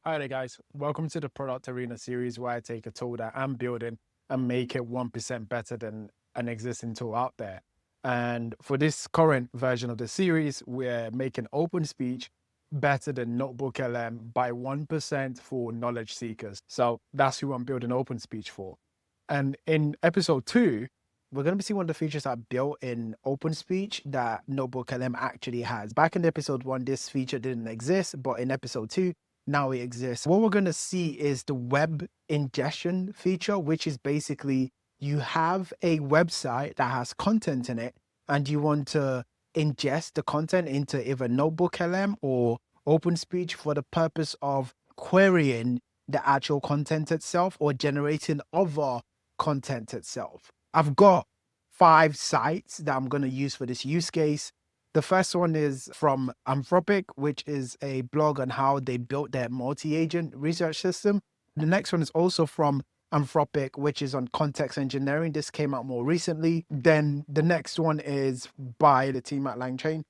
Hi there, guys. Welcome to the Product Arena series where I take a tool that I'm building and make it 1% better than an existing tool out there. And for this current version of the series, we're making OpenSpeech better than NotebookLM by 1% for knowledge seekers. So that's who I'm building OpenSpeech for. And in episode 2, we're going to be seeing one of the features I built in OpenSpeech that NotebookLM actually has. Back in episode 1, this feature didn't exist, but in episode 2, now it exists. What we're going to see is the web ingestion feature, which is basically you have a website that has content in it and you want to ingest the content into either NotebookLM or OpenSpeech for the purpose of querying the actual content itself or generating other content itself. I've got 5 sites that I'm going to use for this use case. The first one is from Anthropic, which is a blog on how they built their multi-agent research system. The next one is also from Anthropic, which is on context engineering. This came out more recently. Then the next one is by the team at LangChain.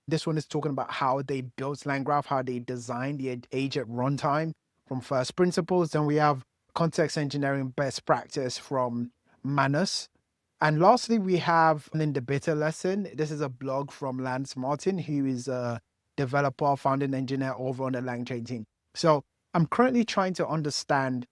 This one is talking about how they built LangGraph, how they designed the agent runtime from first principles. Then we have context engineering best practice from Manus. And lastly, we have in the beta lesson, this is a blog from Lance Martin, who is a developer, founding engineer over on the LangChain team. So I'm currently trying to understand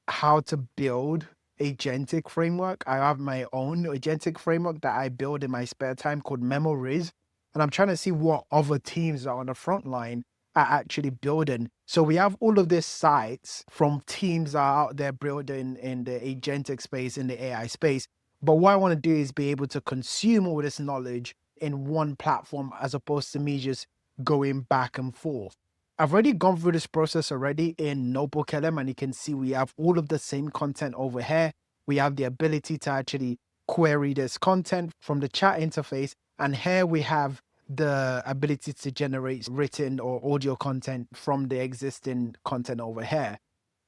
how to build agentic framework. I have my own agentic framework that I build in my spare time called Memories. And I'm trying to see what other teams are on the front line are actually building. So we have all of these sites from teams that are out there building in the agentic space, in the AI space. But what I want to do is be able to consume all this knowledge in one platform as opposed to me just going back and forth. I've already gone through this process already in NotebookLM, and you can see we have all of the same content over here. We have the ability to actually query this content from the chat interface. And here we have the ability to generate written or audio content from the existing content over here.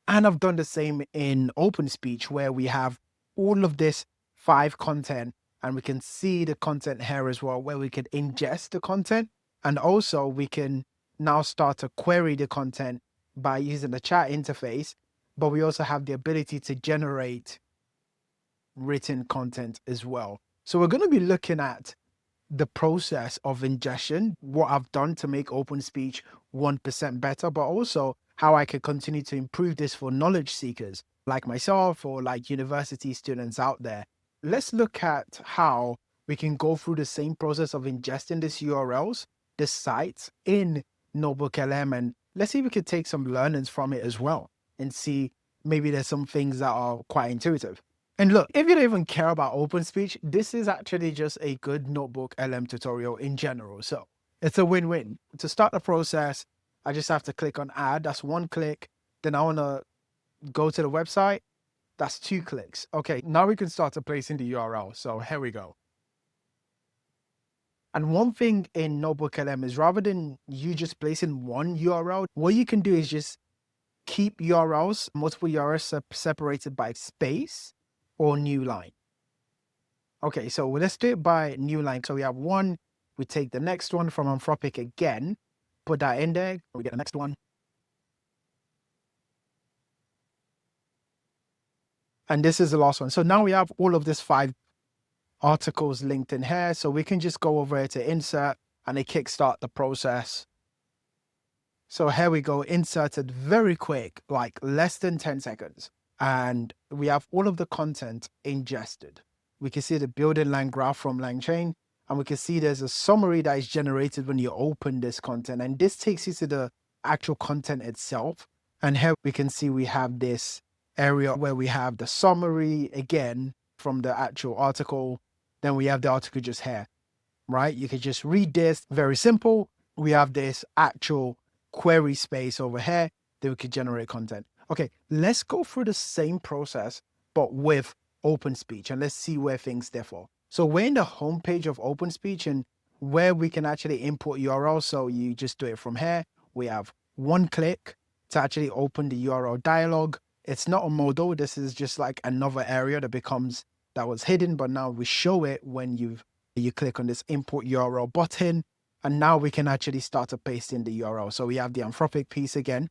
And I've done the same in OpenSpeech, where we have all of this 5 content, and we can see the content here as well, where we can ingest the content. And also we can now start to query the content by using the chat interface, but we also have the ability to generate written content as well. So we're going to be looking at the process of ingestion, what I've done to make OpenSpeech 1% better, but also how I can continue to improve this for knowledge seekers like myself or like university students out there. Let's look at how we can go through the same process of ingesting these URLs, the sites in NotebookLM, and let's see if we could take some learnings from it as well and see maybe there's some things that are quite intuitive. And look, if you don't even care about OpenSpeech, this is actually just a good NotebookLM tutorial in general. So it's a win-win. To start the process, I just have to click on add. That's 1 click. Then I want to go to the website. That's 2 clicks. Okay, now we can start to place in the URL. So here we go. And one thing in NotebookLM is rather than you just placing one URL, what you can do is just keep URLs, multiple URLs separated by space or new line. Okay, so let's do it by new line. So we have 1, we take the next one from Anthropic again, put that in there, we get the next one. And this is the last one. So now we have all of these 5 articles linked in here. So we can just go over here to insert and it kickstart the process. So here we go, inserted very quick, like less than 10 seconds. And we have all of the content ingested. We can see the building LangGraph from LangChain, and we can see there's a summary that is generated when you open this content. And this takes you to the actual content itself. And here we can see we have this area where we have the summary again from the actual article. Then we have the article just here, right? You can just read this, very simple. We have this actual query space over here that we could generate content. Okay, let's go through the same process, but with OpenSpeech, and let's see where things differ. So we're in the homepage of OpenSpeech and where we can actually import URLs. So you just do it from here. We have 1 click to actually open the URL dialog. It's not a modal. This is just like another area that was hidden, but now we show it when you click on this import URL button. And now we can actually start to paste in the URL. So we have the Anthropic piece again.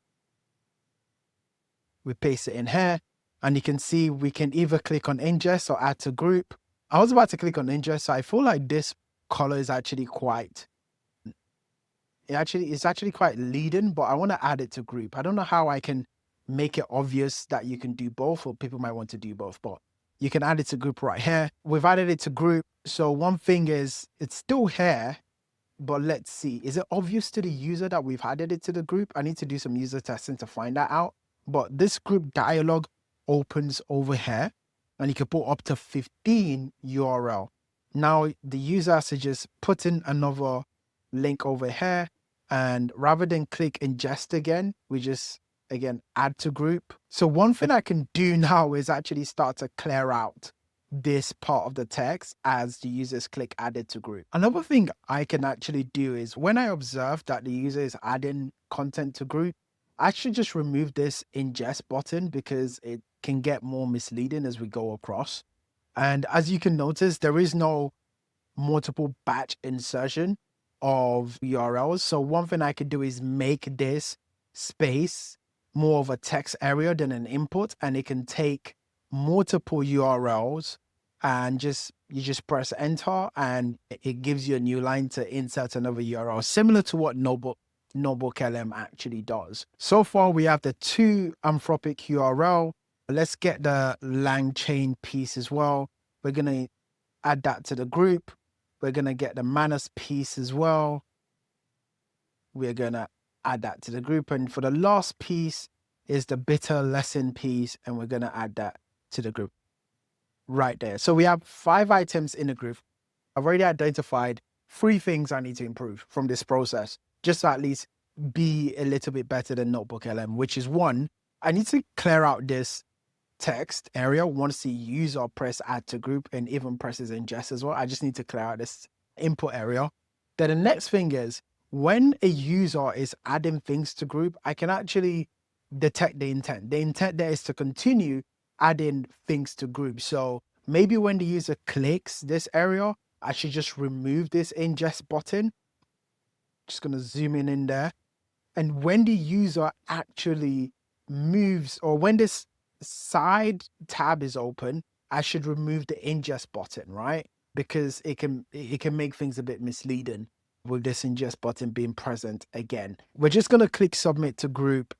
We paste it in here, and you can see we can either click on ingest or add to group. I was about to click on ingest, so I feel like this color is actually quite, it's actually quite leading, but I want to add it to group. I don't know how I can make it obvious that you can do both, or people might want to do both, but you can add it to group right here. We've added it to group. So one thing is it's still here, but let's see. Is it obvious to the user that we've added it to the group? I need to do some user testing to find that out. But this group dialog opens over here, and you can put up to 15 URL. Now the user has to just put in another link over here, and rather than click ingest again, we just again add to group. So one thing I can do now is actually start to clear out this part of the text as the users click added to group. Another thing I can actually do is when I observe that the user is adding content to group, I should just remove this ingest button because it can get more misleading as we go across. And as you can notice, there is no multiple batch insertion of URLs. So one thing I could do is make this space more of a text area than an input, and it can take multiple URLs, and you just press enter and it gives you a new line to insert another URL, similar to what NotebookLM actually does. So far we have the 2 Anthropic URL. Let's get the LangChain piece as well. We're going to add that to the group. We're going to get the Manus piece as well. We're going to add that to the group. And for the last piece is the bitter lesson piece, and we're going to add that to the group right there. So we have 5 items in the group. I've already identified 3 things I need to improve from this process, just to at least be a little bit better than NotebookLM, which is 1, I need to clear out this text area once the user press add to group and even presses ingest as well. I just need to clear out this input area. Then the next thing is when a user is adding things to group, I can actually detect the intent. The intent there is to continue adding things to group. So maybe when the user clicks this area, I should just remove this ingest button. Just going to zoom in there. And when the user actually moves, or when this side tab is open, I should remove the ingest button, right? Because it can make things a bit misleading with this ingest button being present again. We're just going to click submit to group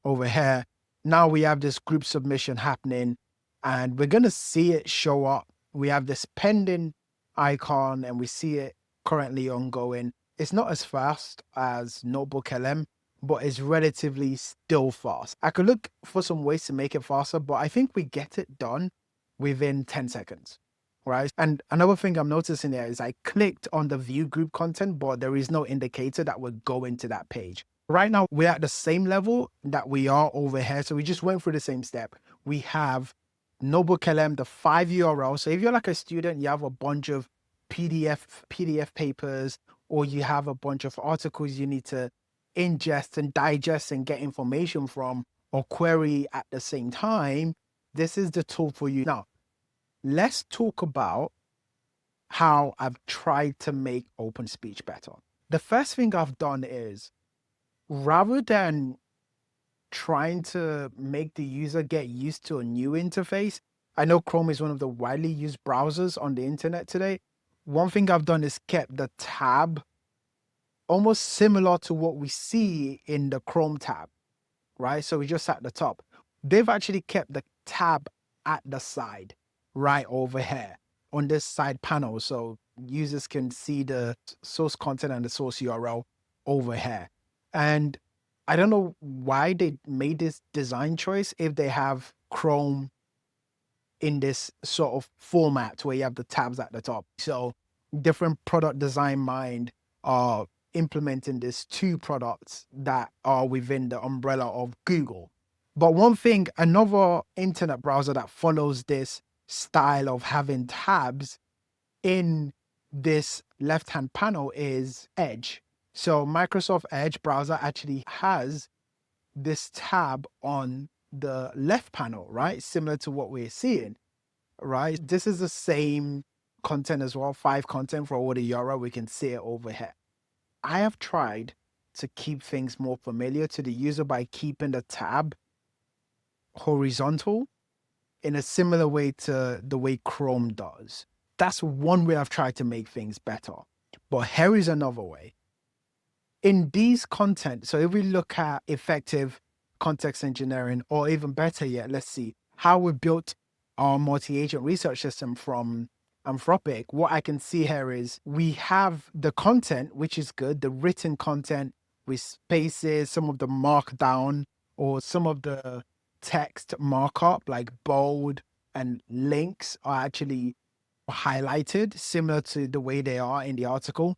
over here. Now we have this group submission happening, and we're going to see it show up. We have this pending icon, and we see it currently ongoing. It's not as fast as NotebookLM, but it's relatively still fast. I could look for some ways to make it faster, but I think we get it done within 10 seconds, right? And another thing I'm noticing here is I clicked on the view group content, but there is no indicator that we're going to that page. Right now, we're at the same level that we are over here. So we just went through the same step. We have NotebookLM, the 5 URLs. So if you're like a student, you have a bunch of PDF papers, or you have a bunch of articles you need to ingest and digest and get information from, or query at the same time, this is the tool for you. Now, let's talk about how I've tried to make OpenSpeech better. The first thing I've done is, rather than trying to make the user get used to a new interface, I know Chrome is one of the widely used browsers on the internet today. One thing I've done is kept the tab almost similar to what we see in the Chrome tab, right? So we just at the top. They've actually kept the tab at the side, right over here on this side panel. So users can see the source content and the source URL over here. And I don't know why they made this design choice if they have Chrome in this sort of format where you have the tabs at the top. So different product design mind are implementing these 2 products that are within the umbrella of Google. But one thing, another internet browser that follows this style of having tabs in this left-hand panel is Edge. So Microsoft Edge browser actually has this tab on the left panel, right? Similar to what we're seeing, right? This is the same content as well, 5 content for all the URL. We can see it over here. I have tried to keep things more familiar to the user by keeping the tab horizontal in a similar way to the way Chrome does. That's one way I've tried to make things better. But here is another way. In these content, so if we look at effective context engineering, or even better yet, let's see how we built our multi-agent research system from Anthropic. What I can see here is we have the content, which is good, the written content with spaces, some of the markdown, or some of the text markup, like bold and links are actually highlighted, similar to the way they are in the article.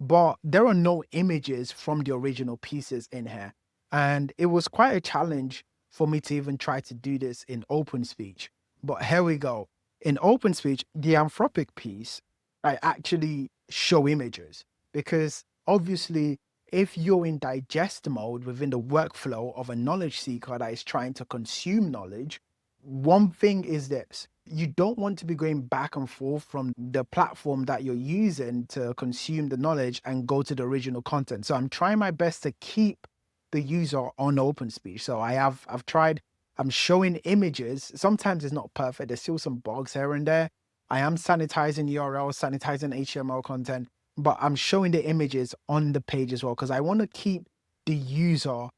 But there are no images from the original pieces in here. And it was quite a challenge for me to even try to do this in OpenSpeech. But here we go. In OpenSpeech, the Anthropic piece, I actually show images because obviously, if you're in digest mode within the workflow of a knowledge seeker that is trying to consume knowledge, one thing is this: you don't want to be going back and forth from the platform that you're using to consume the knowledge and go to the original content. So I'm trying my best to keep the user on OpenSpeech. So I've tried, I'm showing images. Sometimes it's not perfect. There's still some bugs here and there. I am sanitizing URLs, sanitizing HTML content, but I'm showing the images on the page as well because I want to keep the user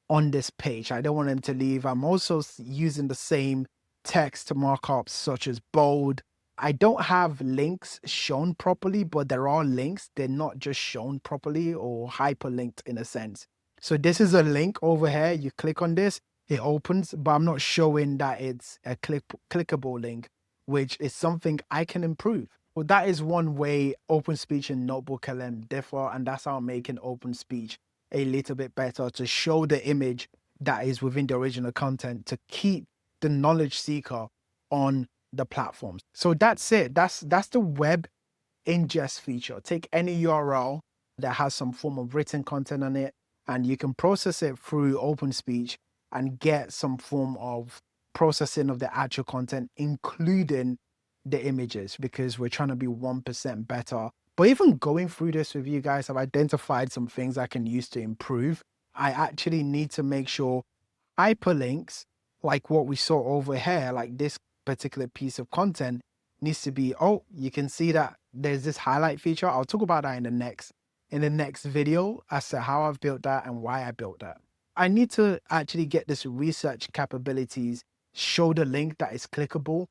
on this page. I don't want them to leave. I'm also using the same text markups such as bold. I don't have links shown properly, but there are links. They're not just shown properly or hyperlinked in a sense. So this is a link over here. You click on this, it opens, but I'm not showing that it's a clickable link, which is something I can improve. Well, that is one way OpenSpeech and NotebookLM differ, and that's how I'm making OpenSpeech a little bit better, to show the image that is within the original content to keep the knowledge seeker on the platforms. So that's it. That's the web ingest feature. Take any URL that has some form of written content on it, and you can process it through OpenSpeech and get some form of processing of the actual content, including the images, because we're trying to be 1% better. But even going through this with you guys, I've identified some things I can use to improve. I actually need to make sure hyperlinks, like what we saw over here, like this particular piece of content, needs to be, oh, you can see that there's this highlight feature. I'll talk about that in the next video as to how I've built that and why I built that. I need to actually get this research capabilities, show the link that is clickable.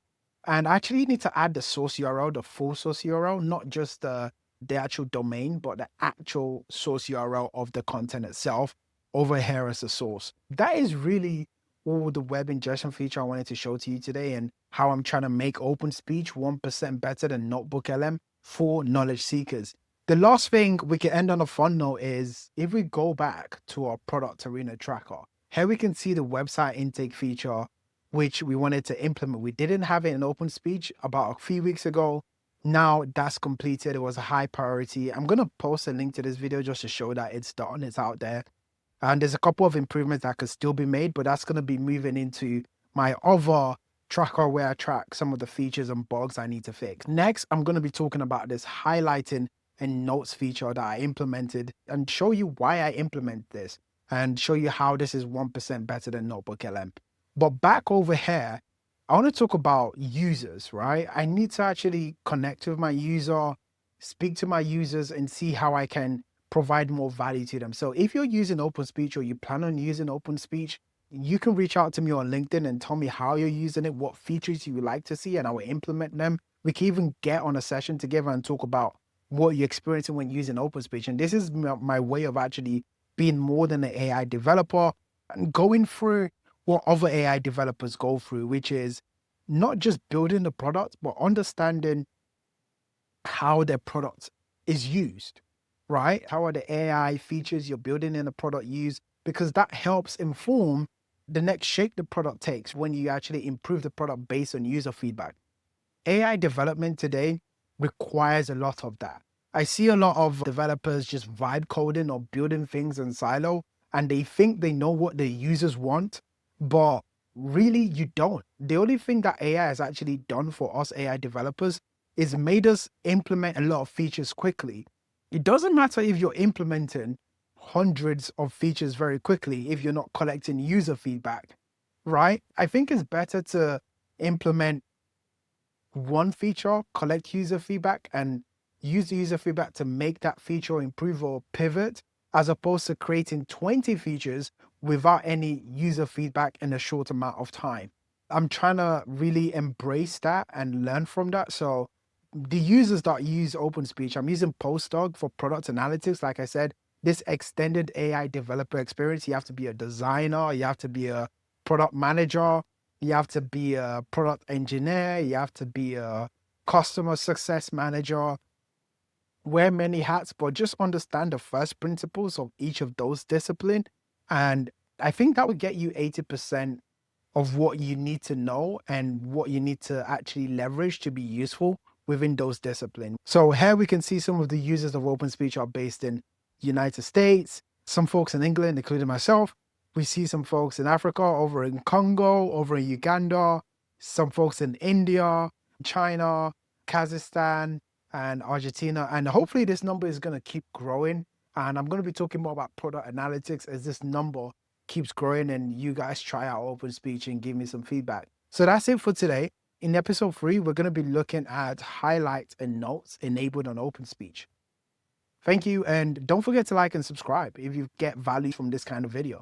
And I actually need to add the source URL, the full source URL, not just the actual domain, but the actual source URL of the content itself over here as a source. That is really all the web ingestion feature I wanted to show to you today, and how I'm trying to make OpenSpeech 1% better than NotebookLM for knowledge seekers. The last thing we can end on a fun note is if we go back to our product arena tracker, here we can see the website intake feature, which we wanted to implement. We didn't have it in OpenSpeech about a few weeks ago. Now that's completed. It was a high priority. I'm going to post a link to this video just to show that it's done, it's out there. And there's a couple of improvements that could still be made, but that's going to be moving into my other tracker where I track some of the features and bugs I need to fix. Next, I'm going to be talking about this highlighting and notes feature that I implemented and show you why I implement this and show you how this is 1% better than NotebookLM. But back over here, I want to talk about users, right? I need to actually connect with my user, speak to my users, and see how I can provide more value to them. So if you're using OpenSpeech or you plan on using OpenSpeech, you can reach out to me on LinkedIn and tell me how you're using it, what features you would like to see, and I will implement them. We can even get on a session together and talk about what you're experiencing when using OpenSpeech. And this is my way of actually being more than an AI developer and going through what other AI developers go through, which is not just building the product, but understanding how their product is used, right? How are the AI features you're building in the product used? Because that helps inform the next shape the product takes when you actually improve the product based on user feedback. AI development today requires a lot of that. I see a lot of developers just vibe coding or building things in silo, and they think they know what the users want, but really you don't. The only thing that AI has actually done for us AI developers is made us implement a lot of features quickly. It doesn't matter if you're implementing hundreds of features very quickly if you're not collecting user feedback. right? I think it's better to implement one feature, collect user feedback, and use the user feedback to make that feature improve or pivot, as opposed to creating 20 features without any user feedback in a short amount of time. I'm trying to really embrace that and learn from that. So the users that use OpenSpeech, I'm using Postdog for product analytics. Like I said, this extended AI developer experience, you have to be a designer, you have to be a product manager, you have to be a product engineer, you have to be a customer success manager, wear many hats, but just understand the first principles of each of those disciplines. And I think that would get you 80% of what you need to know and what you need to actually leverage to be useful within those disciplines. So here we can see some of the users of OpenSpeech are based in United States, some folks in England, including myself. We see some folks in Africa, over in Congo, over in Uganda, some folks in India, China, Kazakhstan, and Argentina. And hopefully this number is going to keep growing. And I'm going to be talking more about product analytics as this number keeps growing and you guys try out OpenSpeech and give me some feedback. So that's it for today. In episode 3, we're going to be looking at highlights and notes enabled on OpenSpeech. Thank you, and don't forget to like and subscribe if you get value from this kind of video.